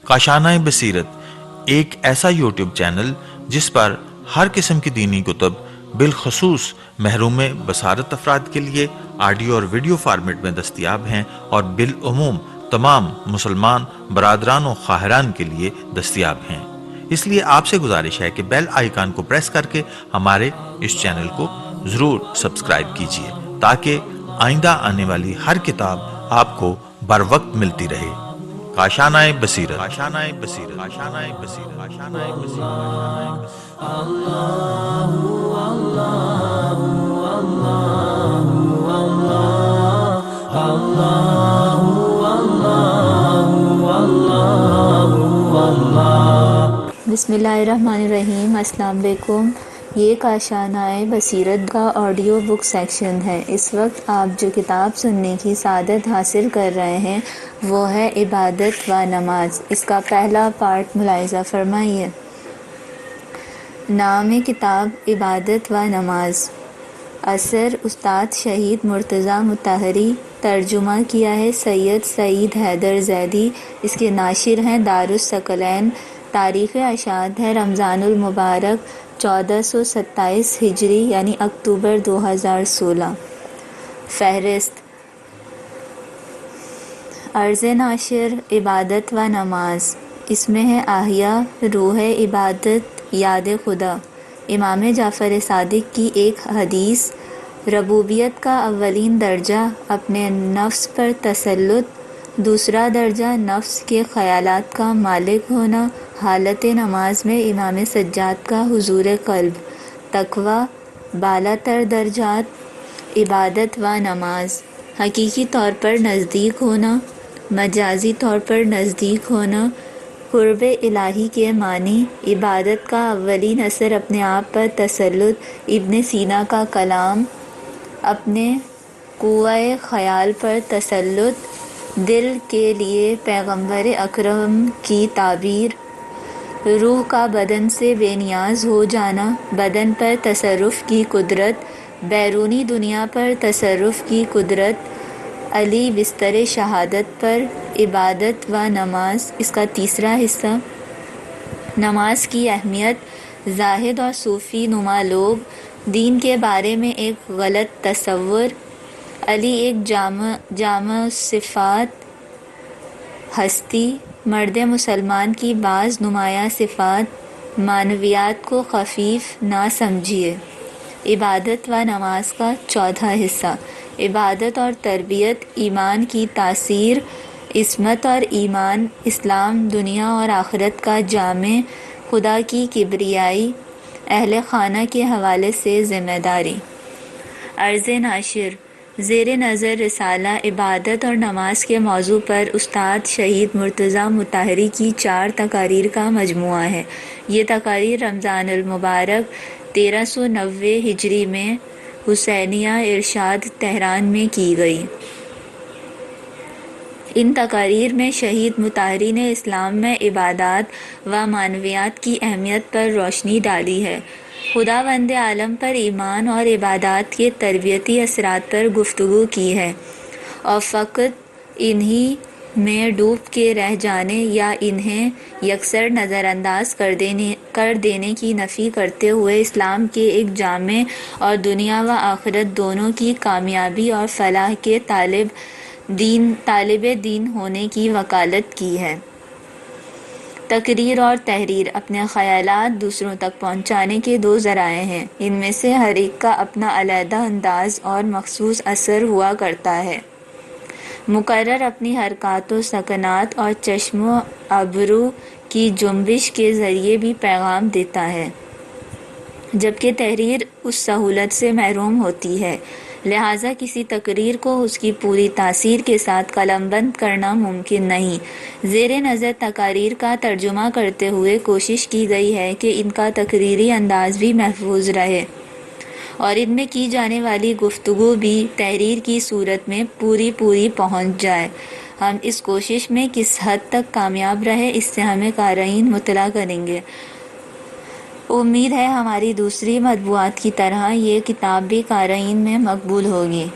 کاشانۂ بصیرت ایک ایسا یوٹیوب چینل جس پر ہر قسم کی دینی کتب بالخصوص محروم بصارت افراد کے لیے آڈیو اور ویڈیو فارمیٹ میں دستیاب ہیں اور بالعموم تمام مسلمان برادران و خواہران کے لیے دستیاب ہیں۔ اس لیے آپ سے گزارش ہے کہ بیل آئیکن کو پریس کر کے ہمارے اس چینل کو ضرور سبسکرائب کیجیے تاکہ آئندہ آنے والی ہر کتاب آپ کو بر وقت ملتی رہے۔ کاشانۂ بصیرت، کاشانۂ بصیرت، کاشانۂ بصیرت، کاشانۂ بصیرت۔ بسم اللہ الرحمن الرحیم۔ السلام علیکم۔ یہ کاشانۂ بصیرت کا آڈیو بک سیکشن ہے۔ اس وقت آپ جو کتاب سننے کی سعادت حاصل کر رہے ہیں وہ ہے عبادت و نماز۔ اس کا پہلا پارٹ ملاحظہ فرمائیے۔ نام کتاب عبادت و نماز، اثر استاد شہید مرتضیٰ مطہری، ترجمہ کیا ہے سید سعید حیدر زیدی، اس کے ناشر ہیں دارالثقلین، تاریخ اشاعت ہے رمضان المبارک 1427 ہجری یعنی اکتوبر 2016۔ فہرست: عرض ناشر عبادت و نماز، اس میں ہے احیا روح عبادت یاد خدا۔ امام جعفر صادق کی ایک حدیث، ربوبیت کا اولین درجہ اپنے نفس پر تسلط، دوسرا درجہ نفس کے خیالات کا مالک ہونا، حالت نماز میں امام سجاد کا حضور قلب، تقویٰ، بالا تر درجات عبادت و نماز، حقیقی طور پر نزدیک ہونا، مجازی طور پر نزدیک ہونا، قرب الہی کے معنی، عبادت کا اولین اثر اپنے آپ پر تسلط، ابن سینا کا کلام، اپنے قوہ خیال پر تسلط، دل کے لیے پیغمبر اکرم کی تعبیر، روح کا بدن سے بے نیاز ہو جانا، بدن پر تصرف کی قدرت، بیرونی دنیا پر تصرف کی قدرت، علی بستر شہادت پر عبادت و نماز۔ اس کا تیسرا حصہ، نماز کی اہمیت، زاہد اور صوفی نما لوگ، دین کے بارے میں ایک غلط تصور، علی ایک جامع صفات، ہستی، مرد مسلمان کی بعض نمایاں صفات، معنویات کو خفیف نہ سمجھیے۔ عبادت و نماز کا چوتھا حصہ، عبادت اور تربیت، ایمان کی تاثیر، عصمت اور ایمان، اسلام دنیا اور آخرت کا جامع، خدا کی کبریائی، اہل خانہ کے حوالے سے ذمہ داری۔ عرض ناشر، زیر نظر رسالہ عبادت اور نماز کے موضوع پر استاد شہید مرتضیٰ مطہری کی 4 تقاریر کا مجموعہ ہے۔ یہ تقاریر رمضان المبارک 1390 ہجری میں حسینیہ ارشاد تہران میں کی گئی۔ ان تقاریر میں شہید مطہری نے اسلام میں عبادات و معنویات کی اہمیت پر روشنی ڈالی ہے، خداوند عالم پر ایمان اور عبادات کے تربیتی اثرات پر گفتگو کی ہے، اور فقط انہی میں ڈوب کے رہ جانے یا انہیں یکسر نظر انداز کر دینے کی نفی کرتے ہوئے اسلام کے ایک جامع اور دنیا و آخرت دونوں کی کامیابی اور فلاح کے طالب دین ہونے کی وکالت کی ہے۔ تقریر اور تحریر اپنے خیالات دوسروں تک پہنچانے کے 2 ذرائع ہیں، ان میں سے ہر ایک کا اپنا علیحدہ انداز اور مخصوص اثر ہوا کرتا ہے۔ مقرر اپنی حرکات و سکنات اور چشم و ابرو کی جنبش کے ذریعے بھی پیغام دیتا ہے، جبکہ تحریر اس سہولت سے محروم ہوتی ہے، لہٰذا کسی تقریر کو اس کی پوری تاثیر کے ساتھ قلم بند کرنا ممکن نہیں۔ زیر نظر تقاریر کا ترجمہ کرتے ہوئے کوشش کی گئی ہے کہ ان کا تقریری انداز بھی محفوظ رہے اور ان میں کی جانے والی گفتگو بھی تحریر کی صورت میں پوری پہنچ جائے۔ ہم اس کوشش میں کس حد تک کامیاب رہے اس سے ہمیں قارئین مطلع کریں گے۔ امید ہے ہماری دوسری مطبوعات کی طرح یہ کتاب بھی قارئین میں مقبول ہوگی۔